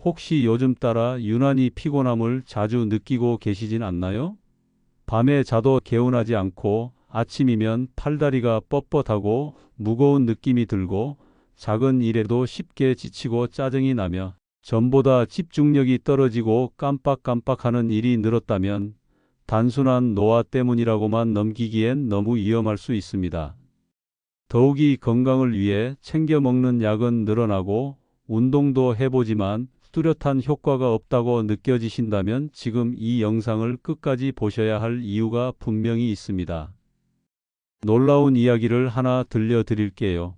혹시 요즘 따라 유난히 피곤함을 자주 느끼고 계시진 않나요? 밤에 자도 개운하지 않고 아침이면 팔다리가 뻣뻣하고 무거운 느낌이 들고 작은 일에도 쉽게 지치고 짜증이 나며 전보다 집중력이 떨어지고 깜빡깜빡하는 일이 늘었다면 단순한 노화 때문이라고만 넘기기엔 너무 위험할 수 있습니다. 더욱이 건강을 위해 챙겨 먹는 약은 늘어나고 운동도 해보지만 뚜렷한 효과가 없다고 느껴지신다면 지금 이 영상을 끝까지 보셔야 할 이유가 분명히 있습니다. 놀라운 이야기를 하나 들려드릴게요.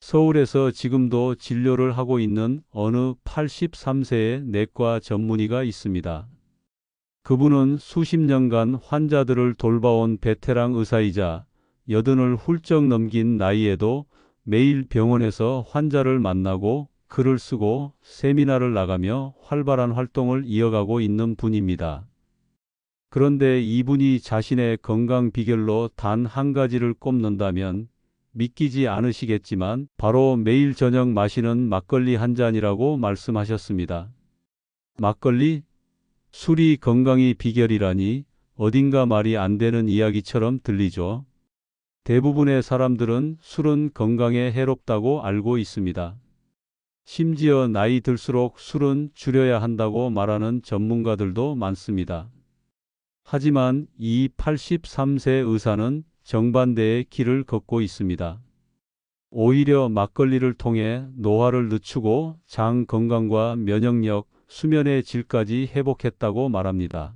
서울에서 지금도 진료를 하고 있는 어느 83세의 내과 전문의가 있습니다. 그분은 수십 년간 환자들을 돌봐온 베테랑 의사이자 80을 훌쩍 넘긴 나이에도 매일 병원에서 환자를 만나고 글을 쓰고 세미나를 나가며 활발한 활동을 이어가고 있는 분입니다. 그런데 이분이 자신의 건강 비결로 단 한 가지를 꼽는다면 믿기지 않으시겠지만 바로 매일 저녁 마시는 막걸리 한 잔이라고 말씀하셨습니다. 막걸리? 술이 건강이 비결이라니 어딘가 말이 안 되는 이야기처럼 들리죠. 대부분의 사람들은 술은 건강에 해롭다고 알고 있습니다. 심지어 나이 들수록 술은 줄여야 한다고 말하는 전문가들도 많습니다. 하지만 이 83세 의사는 정반대의 길을 걷고 있습니다. 오히려 막걸리를 통해 노화를 늦추고 장 건강과 면역력, 수면의 질까지 회복했다고 말합니다.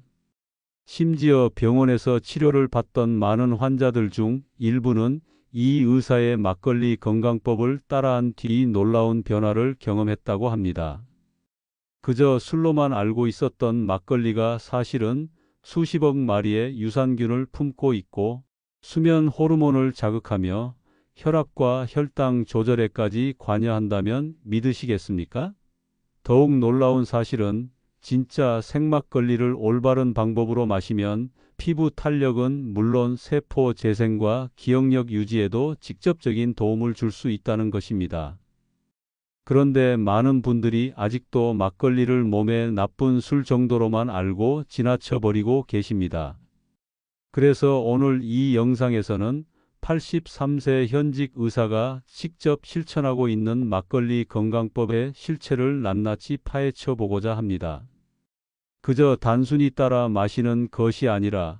심지어 병원에서 치료를 받던 많은 환자들 중 일부는 이 의사의 막걸리 건강법을 따라한 뒤 놀라운 변화를 경험했다고 합니다. 그저 술로만 알고 있었던 막걸리가 사실은 수십억 마리의 유산균을 품고 있고 수면 호르몬을 자극하며 혈압과 혈당 조절에까지 관여한다면 믿으시겠습니까? 더욱 놀라운 사실은 진짜 생막걸리를 올바른 방법으로 마시면 피부 탄력은 물론 세포 재생과 기억력 유지에도 직접적인 도움을 줄 수 있다는 것입니다. 그런데 많은 분들이 아직도 막걸리를 몸에 나쁜 술 정도로만 알고 지나쳐버리고 계십니다. 그래서 오늘 이 영상에서는 83세 현직 의사가 직접 실천하고 있는 막걸리 건강법의 실체를 낱낱이 파헤쳐 보고자 합니다. 그저 단순히 따라 마시는 것이 아니라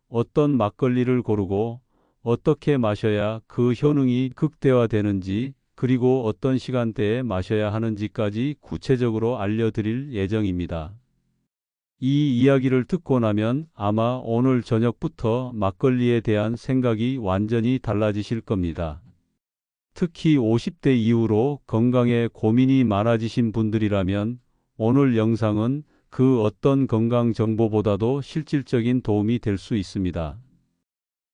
어떤 막걸리를 고르고 어떻게 마셔야 그 효능이 극대화되는지 그리고 어떤 시간대에 마셔야 하는지까지 구체적으로 알려드릴 예정입니다. 이 이야기를 듣고 나면 아마 오늘 저녁부터 막걸리에 대한 생각이 완전히 달라지실 겁니다. 특히 50대 이후로 건강에 고민이 많아지신 분들이라면 오늘 영상은 그 어떤 건강 정보보다도 실질적인 도움이 될 수 있습니다.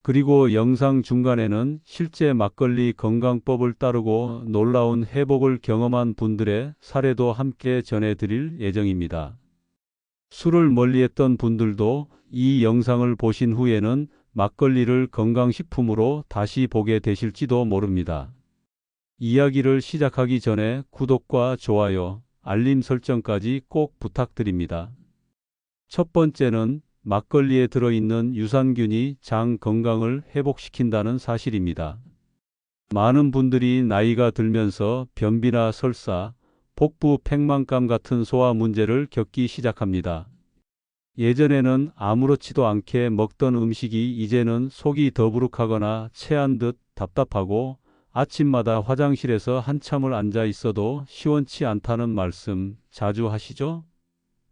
그리고 영상 중간에는 실제 막걸리 건강법을 따르고 놀라운 회복을 경험한 분들의 사례도 함께 전해드릴 예정입니다. 술을 멀리했던 분들도 이 영상을 보신 후에는 막걸리를 건강식품으로 다시 보게 되실지도 모릅니다. 이야기를 시작하기 전에 구독과 좋아요, 알림 설정까지 꼭 부탁드립니다. 첫 번째는 막걸리에 들어있는 유산균이 장 건강을 회복시킨다는 사실입니다. 많은 분들이 나이가 들면서 변비나 설사, 복부 팽만감 같은 소화 문제를 겪기 시작합니다. 예전에는 아무렇지도 않게 먹던 음식이 이제는 속이 더부룩하거나 체한 듯 답답하고 아침마다 화장실에서 한참을 앉아 있어도 시원치 않다는 말씀 자주 하시죠?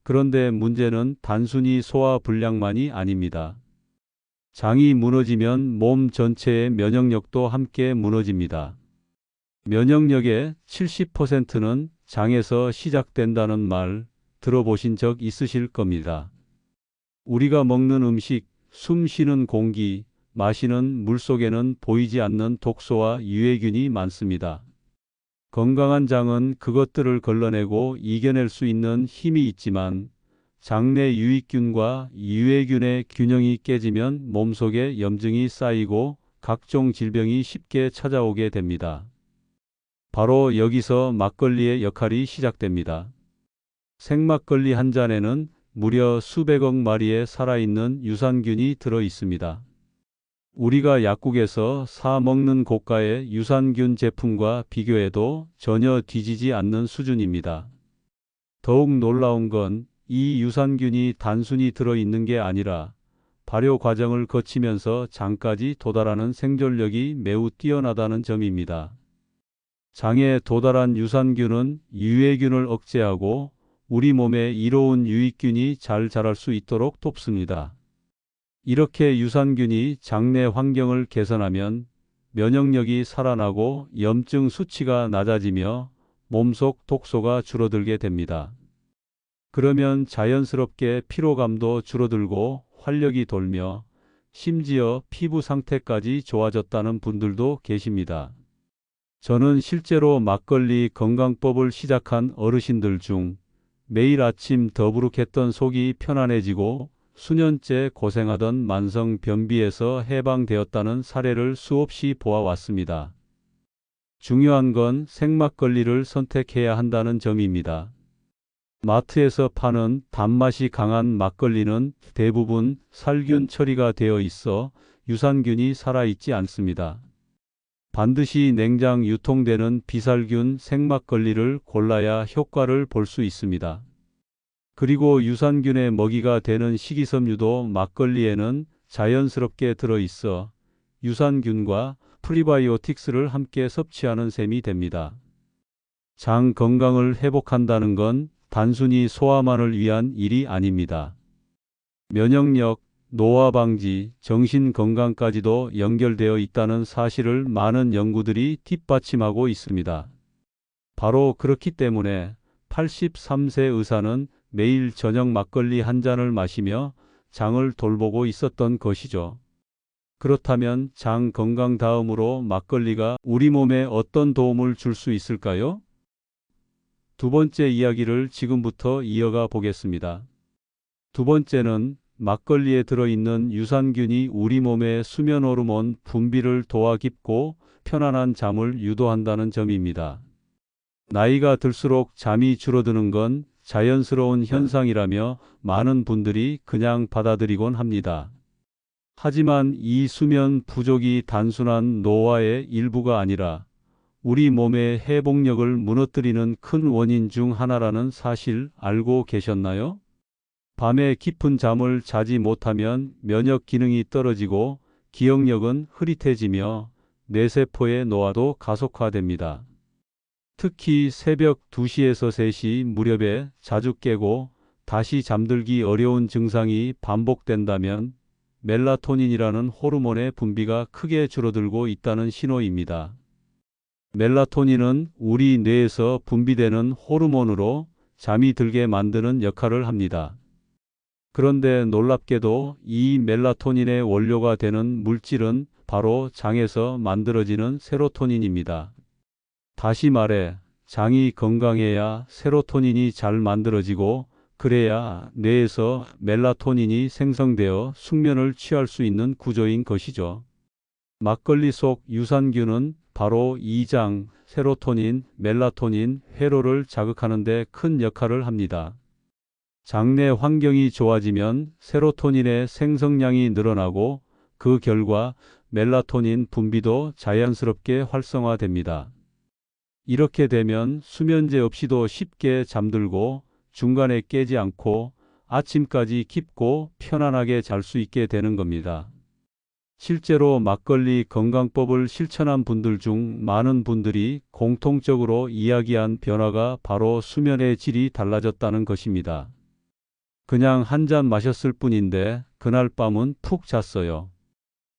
그런데 문제는 단순히 소화 불량만이 아닙니다. 장이 무너지면 몸 전체의 면역력도 함께 무너집니다. 면역력의 70%는 장에서 시작된다는 말 들어보신 적 있으실 겁니다. 우리가 먹는 음식, 숨 쉬는 공기, 마시는 물 속에는 보이지 않는 독소와 유해균이 많습니다. 건강한 장은 그것들을 걸러내고 이겨낼 수 있는 힘이 있지만 장내 유익균과 유해균의 균형이 깨지면 몸속에 염증이 쌓이고 각종 질병이 쉽게 찾아오게 됩니다. 바로 여기서 막걸리의 역할이 시작됩니다. 생막걸리 한 잔에는 무려 수백억 마리의 살아있는 유산균이 들어 있습니다. 우리가 약국에서 사 먹는 고가의 유산균 제품과 비교해도 전혀 뒤지지 않는 수준입니다. 더욱 놀라운 건 이 유산균이 단순히 들어 있는 게 아니라 발효 과정을 거치면서 장까지 도달하는 생존력이 매우 뛰어나다는 점입니다. 장에 도달한 유산균은 유해균을 억제하고 우리 몸에 이로운 유익균이 잘 자랄 수 있도록 돕습니다. 이렇게 유산균이 장내 환경을 개선하면 면역력이 살아나고 염증 수치가 낮아지며 몸속 독소가 줄어들게 됩니다. 그러면 자연스럽게 피로감도 줄어들고 활력이 돌며 심지어 피부 상태까지 좋아졌다는 분들도 계십니다. 저는 실제로 막걸리 건강법을 시작한 어르신들 중 매일 아침 더부룩했던 속이 편안해지고 수년째 고생하던 만성 변비에서 해방되었다는 사례를 수없이 보아왔습니다. 중요한 건 생막걸리를 선택해야 한다는 점입니다. 마트에서 파는 단맛이 강한 막걸리는 대부분 살균 처리가 되어 있어 유산균이 살아있지 않습니다. 반드시 냉장 유통되는 비살균 생막걸리를 골라야 효과를 볼 수 있습니다. 그리고 유산균의 먹이가 되는 식이섬유도 막걸리에는 자연스럽게 들어있어 유산균과 프리바이오틱스를 함께 섭취하는 셈이 됩니다. 장 건강을 회복한다는 건 단순히 소화만을 위한 일이 아닙니다. 면역력, 노화 방지, 정신 건강까지도 연결되어 있다는 사실을 많은 연구들이 뒷받침하고 있습니다. 바로 그렇기 때문에 83세 의사는 매일 저녁 막걸리 한 잔을 마시며 장을 돌보고 있었던 것이죠. 그렇다면 장 건강 다음으로 막걸리가 우리 몸에 어떤 도움을 줄 수 있을까요? 두 번째 이야기를 지금부터 이어가 보겠습니다. 두 번째는 막걸리에 들어있는 유산균이 우리 몸의 수면 호르몬 분비를 도와 깊고 편안한 잠을 유도한다는 점입니다. 나이가 들수록 잠이 줄어드는 건 자연스러운 현상이라며 많은 분들이 그냥 받아들이곤 합니다. 하지만 이 수면 부족이 단순한 노화의 일부가 아니라 우리 몸의 회복력을 무너뜨리는 큰 원인 중 하나라는 사실 알고 계셨나요? 밤에 깊은 잠을 자지 못하면 면역 기능이 떨어지고 기억력은 흐릿해지며 뇌세포의 노화도 가속화됩니다. 특히 새벽 2시에서 3시 무렵에 자주 깨고 다시 잠들기 어려운 증상이 반복된다면 멜라토닌이라는 호르몬의 분비가 크게 줄어들고 있다는 신호입니다. 멜라토닌은 우리 뇌에서 분비되는 호르몬으로 잠이 들게 만드는 역할을 합니다. 그런데 놀랍게도 이 멜라토닌의 원료가 되는 물질은 바로 장에서 만들어지는 세로토닌입니다. 다시 말해, 장이 건강해야 세로토닌이 잘 만들어지고 그래야 뇌에서 멜라토닌이 생성되어 숙면을 취할 수 있는 구조인 것이죠. 막걸리 속 유산균은 바로 이 장, 세로토닌, 멜라토닌, 회로를 자극하는 데 큰 역할을 합니다. 장내 환경이 좋아지면 세로토닌의 생성량이 늘어나고 그 결과 멜라토닌 분비도 자연스럽게 활성화됩니다. 이렇게 되면 수면제 없이도 쉽게 잠들고 중간에 깨지 않고 아침까지 깊고 편안하게 잘 수 있게 되는 겁니다. 실제로 막걸리 건강법을 실천한 분들 중 많은 분들이 공통적으로 이야기한 변화가 바로 수면의 질이 달라졌다는 것입니다. 그냥 한 잔 마셨을 뿐인데 그날 밤은 푹 잤어요.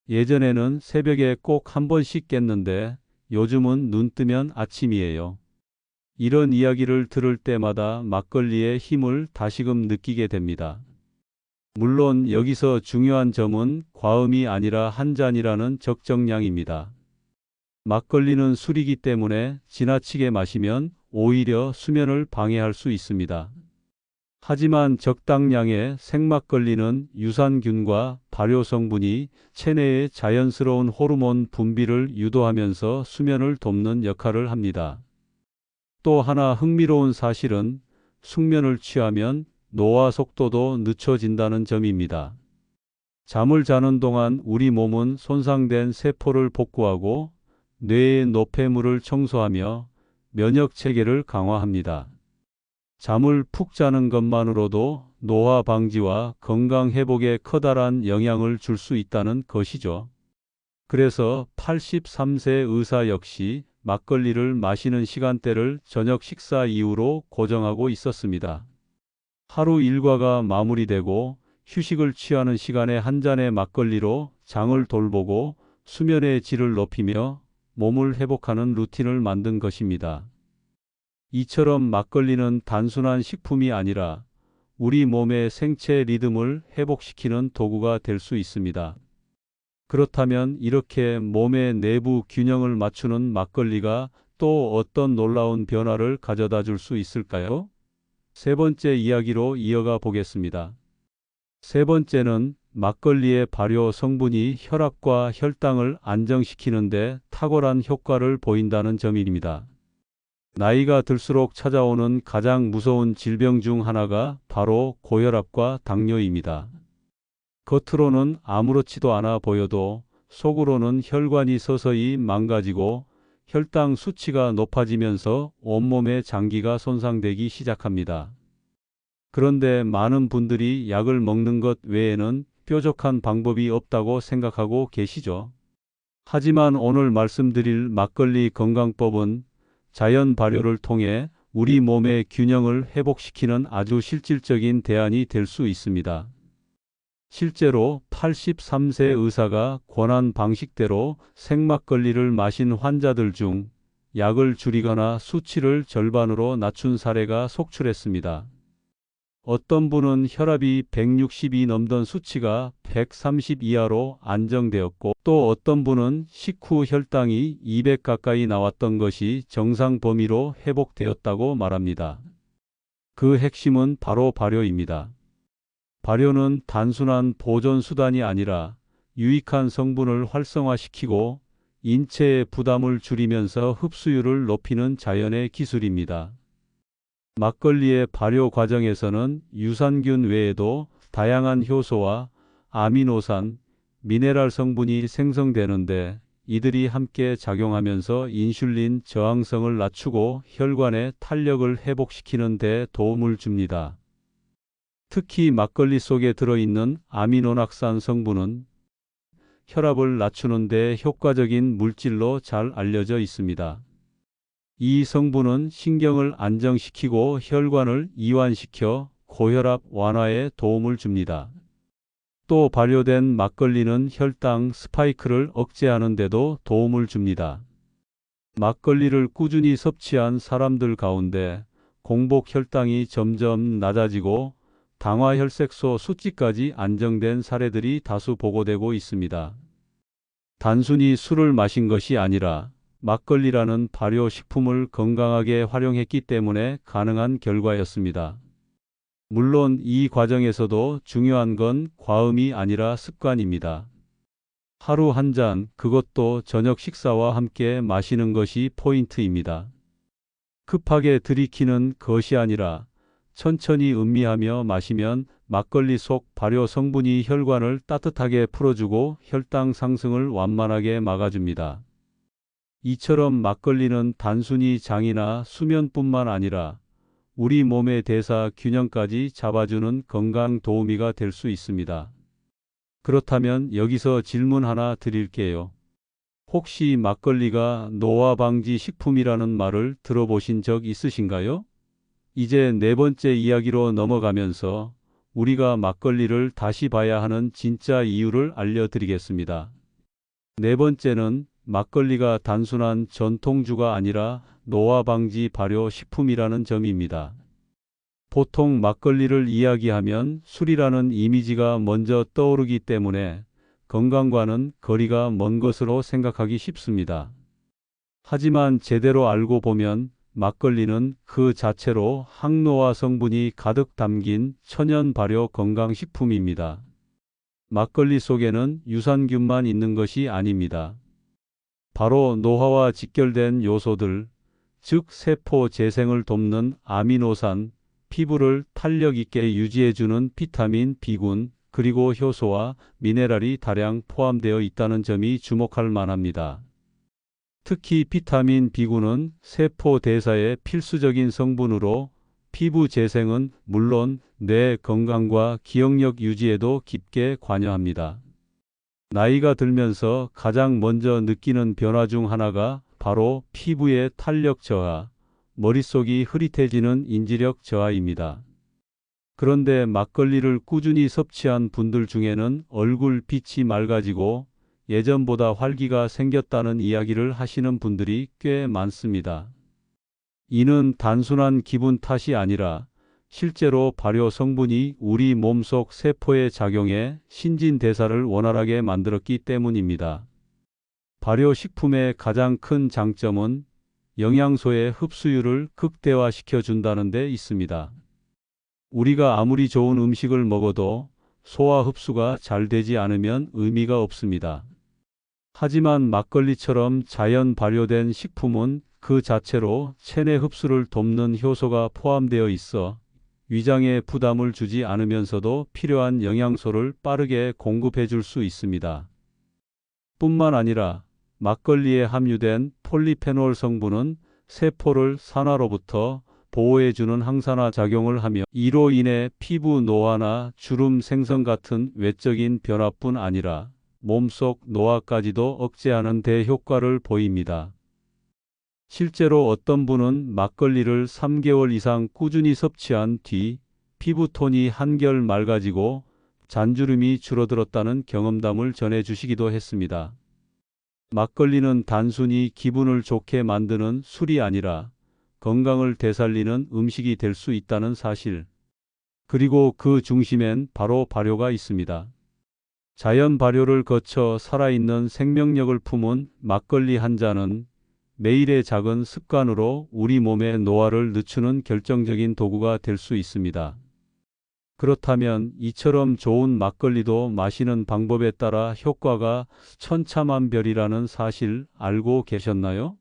예전에는 새벽에 꼭 한 번씩 깼는데 요즘은 눈 뜨면 아침이에요. 이런 이야기를 들을 때마다 막걸리의 힘을 다시금 느끼게 됩니다. 물론 여기서 중요한 점은 과음이 아니라 한 잔이라는 적정량입니다. 막걸리는 술이기 때문에 지나치게 마시면 오히려 수면을 방해할 수 있습니다. 하지만 적당량의 생막걸리는 유산균과 발효 성분이 체내의 자연스러운 호르몬 분비를 유도하면서 수면을 돕는 역할을 합니다. 또 하나 흥미로운 사실은 숙면을 취하면 노화 속도도 늦춰진다는 점입니다. 잠을 자는 동안 우리 몸은 손상된 세포를 복구하고 뇌의 노폐물을 청소하며 면역 체계를 강화합니다. 잠을 푹 자는 것만으로도 노화 방지와 건강 회복에 커다란 영향을 줄 수 있다는 것이죠. 그래서 83세 의사 역시 막걸리를 마시는 시간대를 저녁 식사 이후로 고정하고 있었습니다. 하루 일과가 마무리되고 휴식을 취하는 시간에 한 잔의 막걸리로 장을 돌보고 수면의 질을 높이며 몸을 회복하는 루틴을 만든 것입니다. 이처럼 막걸리는 단순한 식품이 아니라 우리 몸의 생체 리듬을 회복시키는 도구가 될 수 있습니다. 그렇다면 이렇게 몸의 내부 균형을 맞추는 막걸리가 또 어떤 놀라운 변화를 가져다 줄 수 있을까요? 세 번째 이야기로 이어가 보겠습니다. 세 번째는 막걸리의 발효 성분이 혈압과 혈당을 안정시키는 데 탁월한 효과를 보인다는 점입니다. 나이가 들수록 찾아오는 가장 무서운 질병 중 하나가 바로 고혈압과 당뇨입니다. 겉으로는 아무렇지도 않아 보여도 속으로는 혈관이 서서히 망가지고 혈당 수치가 높아지면서 온몸의 장기가 손상되기 시작합니다. 그런데 많은 분들이 약을 먹는 것 외에는 뾰족한 방법이 없다고 생각하고 계시죠. 하지만 오늘 말씀드릴 막걸리 건강법은 자연 발효를 통해 우리 몸의 균형을 회복시키는 아주 실질적인 대안이 될 수 있습니다. 실제로 83세 의사가 권한 방식대로 생막걸리를 마신 환자들 중 약을 줄이거나 수치를 절반으로 낮춘 사례가 속출했습니다. 어떤 분은 혈압이 160이 넘던 수치가 130 이하로 안정되었고 또 어떤 분은 식후 혈당이 200 가까이 나왔던 것이 정상 범위로 회복되었다고 말합니다. 그 핵심은 바로 발효입니다. 발효는 단순한 보존 수단이 아니라 유익한 성분을 활성화시키고 인체의 부담을 줄이면서 흡수율을 높이는 자연의 기술입니다. 막걸리의 발효 과정에서는 유산균 외에도 다양한 효소와 아미노산, 미네랄 성분이 생성되는데 이들이 함께 작용하면서 인슐린 저항성을 낮추고 혈관의 탄력을 회복시키는 데 도움을 줍니다. 특히 막걸리 속에 들어있는 아미노낙산 성분은 혈압을 낮추는 데 효과적인 물질로 잘 알려져 있습니다. 이 성분은 신경을 안정시키고 혈관을 이완시켜 고혈압 완화에 도움을 줍니다. 또 발효된 막걸리는 혈당 스파이크를 억제하는 데도 도움을 줍니다. 막걸리를 꾸준히 섭취한 사람들 가운데 공복 혈당이 점점 낮아지고 당화혈색소 수치까지 안정된 사례들이 다수 보고되고 있습니다. 단순히 술을 마신 것이 아니라 막걸리라는 발효식품을 건강하게 활용했기 때문에 가능한 결과였습니다. 물론 이 과정에서도 중요한 건 과음이 아니라 습관입니다. 하루 한 잔, 그것도 저녁 식사와 함께 마시는 것이 포인트입니다. 급하게 들이키는 것이 아니라 천천히 음미하며 마시면 막걸리 속 발효 성분이 혈관을 따뜻하게 풀어주고 혈당 상승을 완만하게 막아줍니다. 이처럼 막걸리는 단순히 장이나 수면뿐만 아니라 우리 몸의 대사 균형까지 잡아주는 건강 도우미가 될 수 있습니다. 그렇다면 여기서 질문 하나 드릴게요. 혹시 막걸리가 노화 방지 식품이라는 말을 들어보신 적 있으신가요? 이제 네 번째 이야기로 넘어가면서 우리가 막걸리를 다시 봐야 하는 진짜 이유를 알려드리겠습니다. 네 번째는 막걸리가 단순한 전통주가 아니라 노화 방지 발효 식품이라는 점입니다. 보통 막걸리를 이야기하면 술이라는 이미지가 먼저 떠오르기 때문에 건강과는 거리가 먼 것으로 생각하기 쉽습니다. 하지만 제대로 알고 보면 막걸리는 그 자체로 항노화 성분이 가득 담긴 천연 발효 건강식품입니다. 막걸리 속에는 유산균만 있는 것이 아닙니다. 바로 노화와 직결된 요소들, 즉 세포 재생을 돕는 아미노산, 피부를 탄력 있게 유지해주는 비타민 B군, 그리고 효소와 미네랄이 다량 포함되어 있다는 점이 주목할 만합니다. 특히 비타민 B군은 세포 대사에 필수적인 성분으로 피부 재생은 물론 뇌 건강과 기억력 유지에도 깊게 관여합니다. 나이가 들면서 가장 먼저 느끼는 변화 중 하나가 바로 피부의 탄력 저하, 머릿속이 흐릿해지는 인지력 저하입니다. 그런데 막걸리를 꾸준히 섭취한 분들 중에는 얼굴 빛이 맑아지고 예전보다 활기가 생겼다는 이야기를 하시는 분들이 꽤 많습니다. 이는 단순한 기분 탓이 아니라 실제로 발효 성분이 우리 몸속 세포에 작용해 신진대사를 원활하게 만들었기 때문입니다. 발효 식품의 가장 큰 장점은 영양소의 흡수율을 극대화시켜 준다는 데 있습니다. 우리가 아무리 좋은 음식을 먹어도 소화 흡수가 잘 되지 않으면 의미가 없습니다. 하지만 막걸리처럼 자연 발효된 식품은 그 자체로 체내 흡수를 돕는 효소가 포함되어 있어 위장에 부담을 주지 않으면서도 필요한 영양소를 빠르게 공급해 줄 수 있습니다. 뿐만 아니라 막걸리에 함유된 폴리페놀 성분은 세포를 산화로부터 보호해주는 항산화 작용을 하며 이로 인해 피부 노화나 주름 생성 같은 외적인 변화뿐 아니라 몸속 노화까지도 억제하는 데 효과를 보입니다. 실제로 어떤 분은 막걸리를 3개월 이상 꾸준히 섭취한 뒤 피부톤이 한결 맑아지고 잔주름이 줄어들었다는 경험담을 전해주시기도 했습니다. 막걸리는 단순히 기분을 좋게 만드는 술이 아니라 건강을 되살리는 음식이 될 수 있다는 사실. 그리고 그 중심엔 바로 발효가 있습니다. 자연 발효를 거쳐 살아있는 생명력을 품은 막걸리 한 잔은 매일의 작은 습관으로 우리 몸의 노화를 늦추는 결정적인 도구가 될 수 있습니다. 그렇다면 이처럼 좋은 막걸리도 마시는 방법에 따라 효과가 천차만별이라는 사실 알고 계셨나요?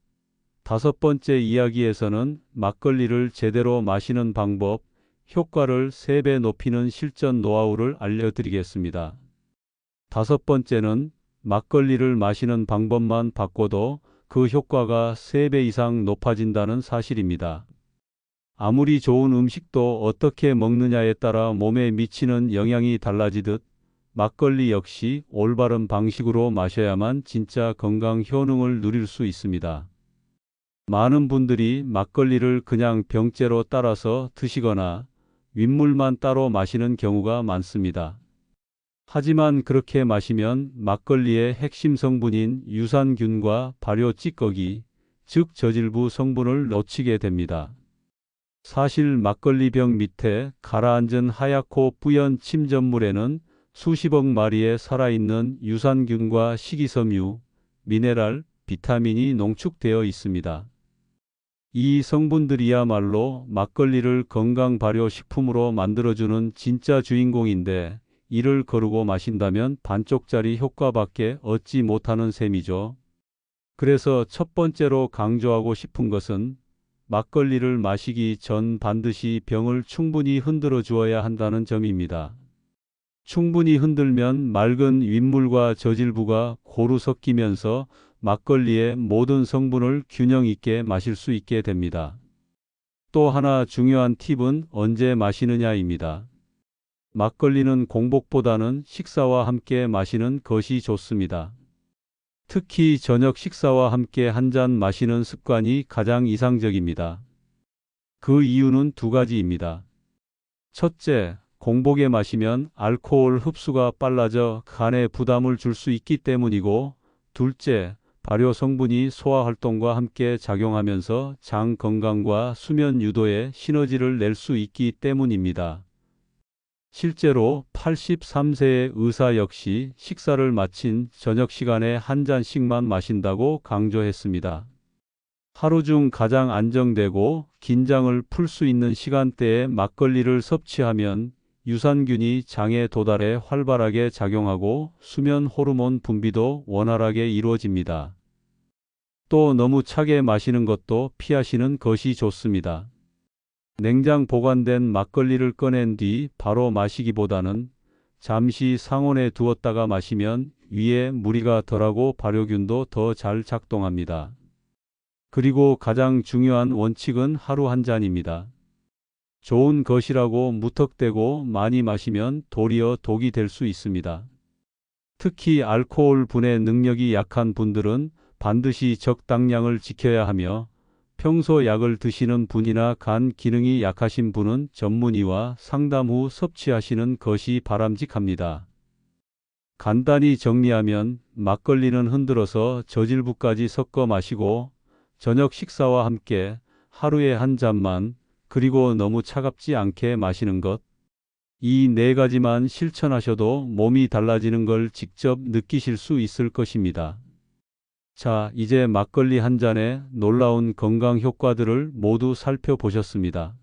5번째 이야기에서는 막걸리를 제대로 마시는 방법, 효과를 3배 높이는 실전 노하우를 알려드리겠습니다. 5번째는 막걸리를 마시는 방법만 바꿔도 그 효과가 3배 이상 높아진다는 사실입니다. 아무리 좋은 음식도 어떻게 먹느냐에 따라 몸에 미치는 영향이 달라지듯 막걸리 역시 올바른 방식으로 마셔야만 진짜 건강 효능을 누릴 수 있습니다. 많은 분들이 막걸리를 그냥 병째로 따라서 드시거나 윗물만 따로 마시는 경우가 많습니다. 하지만 그렇게 마시면 막걸리의 핵심 성분인 유산균과 발효 찌꺼기, 즉 저질부 성분을 놓치게 됩니다. 사실 막걸리 병 밑에 가라앉은 하얗고 뿌연 침전물에는 수십억 마리의 살아있는 유산균과 식이섬유, 미네랄, 비타민이 농축되어 있습니다. 이 성분들이야말로 막걸리를 건강 발효 식품으로 만들어주는 진짜 주인공인데 이를 거르고 마신다면 반쪽짜리 효과밖에 얻지 못하는 셈이죠. 그래서 첫 번째로 강조하고 싶은 것은 막걸리를 마시기 전 반드시 병을 충분히 흔들어 주어야 한다는 점입니다. 충분히 흔들면 맑은 윗물과 저질부가 고루 섞이면서 막걸리의 모든 성분을 균형 있게 마실 수 있게 됩니다. 또 하나 중요한 팁은 언제 마시느냐입니다. 막걸리는 공복보다는 식사와 함께 마시는 것이 좋습니다. 특히 저녁 식사와 함께 한 잔 마시는 습관이 가장 이상적입니다. 그 이유는 2가지입니다. 첫째, 공복에 마시면 알코올 흡수가 빨라져 간에 부담을 줄 수 있기 때문이고, 둘째, 발효 성분이 소화 활동과 함께 작용하면서 장 건강과 수면 유도에 시너지를 낼 수 있기 때문입니다. 실제로 83세의 의사 역시 식사를 마친 저녁 시간에 한 잔씩만 마신다고 강조했습니다. 하루 중 가장 안정되고 긴장을 풀 수 있는 시간대에 막걸리를 섭취하면 유산균이 장에 도달해 활발하게 작용하고 수면 호르몬 분비도 원활하게 이루어집니다. 또 너무 차게 마시는 것도 피하시는 것이 좋습니다. 냉장 보관된 막걸리를 꺼낸 뒤 바로 마시기보다는 잠시 상온에 두었다가 마시면 위에 무리가 덜하고 발효균도 더 잘 작동합니다. 그리고 가장 중요한 원칙은 하루 한 잔입니다. 좋은 것이라고 무턱대고 많이 마시면 도리어 독이 될 수 있습니다. 특히 알코올 분해 능력이 약한 분들은 반드시 적당량을 지켜야 하며 평소 약을 드시는 분이나 간 기능이 약하신 분은 전문의와 상담 후 섭취하시는 것이 바람직합니다. 간단히 정리하면 막걸리는 흔들어서 저질부까지 섞어 마시고 저녁 식사와 함께 하루에 한 잔만, 그리고 너무 차갑지 않게 마시는 것. 이 네 가지만 실천하셔도 몸이 달라지는 걸 직접 느끼실 수 있을 것입니다. 자, 이제 막걸리 한 잔의 놀라운 건강 효과들을 모두 살펴보셨습니다.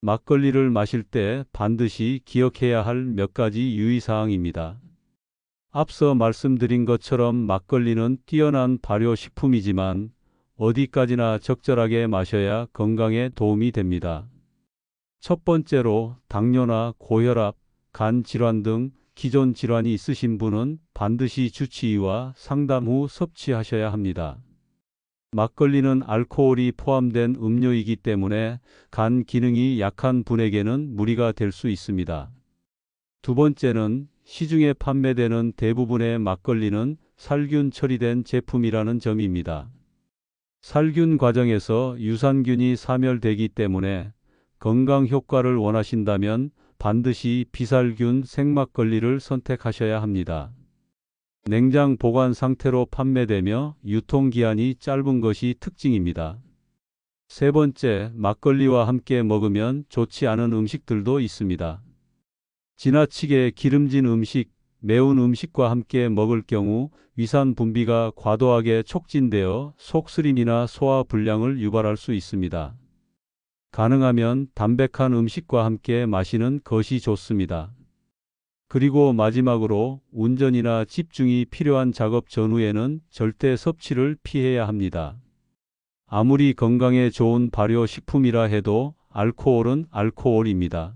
막걸리를 마실 때 반드시 기억해야 할 몇 가지 유의사항입니다. 앞서 말씀드린 것처럼 막걸리는 뛰어난 발효식품이지만 어디까지나 적절하게 마셔야 건강에 도움이 됩니다. 첫 번째로 당뇨나 고혈압, 간 질환 등 기존 질환이 있으신 분은 반드시 주치의와 상담 후 섭취하셔야 합니다. 막걸리는 알코올이 포함된 음료이기 때문에 간 기능이 약한 분에게는 무리가 될 수 있습니다. 두 번째는 시중에 판매되는 대부분의 막걸리는 살균 처리된 제품이라는 점입니다. 살균 과정에서 유산균이 사멸되기 때문에 건강 효과를 원하신다면 반드시 비살균 생막걸리를 선택하셔야 합니다. 냉장 보관 상태로 판매되며 유통기한이 짧은 것이 특징입니다. 세 번째, 막걸리와 함께 먹으면 좋지 않은 음식들도 있습니다. 지나치게 기름진 음식, 매운 음식과 함께 먹을 경우 위산 분비가 과도하게 촉진되어 속쓰림이나 소화 불량을 유발할 수 있습니다. 가능하면 담백한 음식과 함께 마시는 것이 좋습니다. 그리고 마지막으로 운전이나 집중이 필요한 작업 전후에는 절대 섭취를 피해야 합니다. 아무리 건강에 좋은 발효식품이라 해도 알코올은 알코올입니다.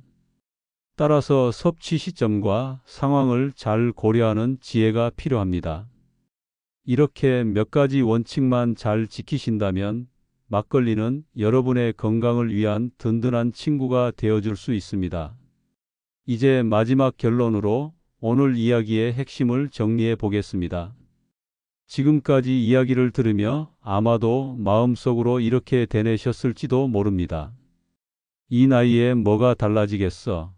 따라서 섭취 시점과 상황을 잘 고려하는 지혜가 필요합니다. 이렇게 몇 가지 원칙만 잘 지키신다면 막걸리는 여러분의 건강을 위한 든든한 친구가 되어줄 수 있습니다. 이제 마지막 결론으로 오늘 이야기의 핵심을 정리해 보겠습니다. 지금까지 이야기를 들으며 아마도 마음속으로 이렇게 되뇌셨을지도 모릅니다. 이 나이에 뭐가 달라지겠어?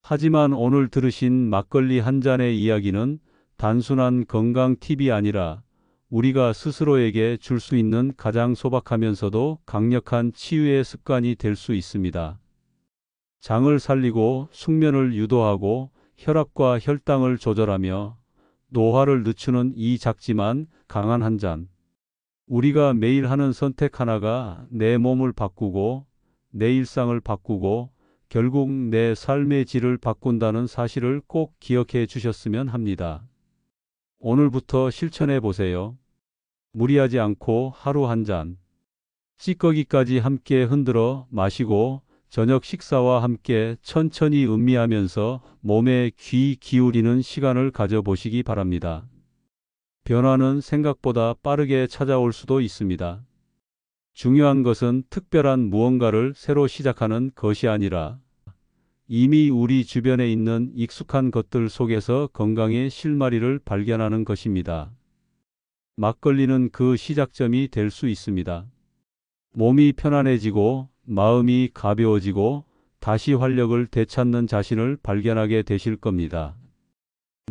하지만 오늘 들으신 막걸리 한 잔의 이야기는 단순한 건강 팁이 아니라 우리가 스스로에게 줄 수 있는 가장 소박하면서도 강력한 치유의 습관이 될 수 있습니다. 장을 살리고 숙면을 유도하고 혈압과 혈당을 조절하며 노화를 늦추는 이 작지만 강한 한 잔. 우리가 매일 하는 선택 하나가 내 몸을 바꾸고 내 일상을 바꾸고 결국 내 삶의 질을 바꾼다는 사실을 꼭 기억해 주셨으면 합니다. 오늘부터 실천해 보세요. 무리하지 않고 하루 한 잔. 찌꺼기까지 함께 흔들어 마시고 저녁 식사와 함께 천천히 음미하면서 몸에 귀 기울이는 시간을 가져보시기 바랍니다. 변화는 생각보다 빠르게 찾아올 수도 있습니다. 중요한 것은 특별한 무언가를 새로 시작하는 것이 아니라 이미 우리 주변에 있는 익숙한 것들 속에서 건강의 실마리를 발견하는 것입니다. 막걸리는 그 시작점이 될 수 있습니다. 몸이 편안해지고 마음이 가벼워지고 다시 활력을 되찾는 자신을 발견하게 되실 겁니다.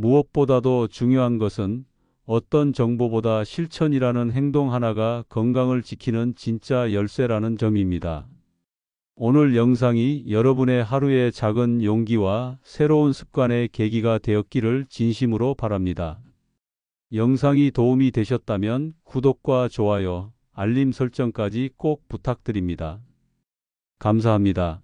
무엇보다도 중요한 것은 어떤 정보보다 실천이라는 행동 하나가 건강을 지키는 진짜 열쇠라는 점입니다. 오늘 영상이 여러분의 하루의 작은 용기와 새로운 습관의 계기가 되었기를 진심으로 바랍니다. 영상이 도움이 되셨다면 구독과 좋아요, 알림 설정까지 꼭 부탁드립니다. 감사합니다.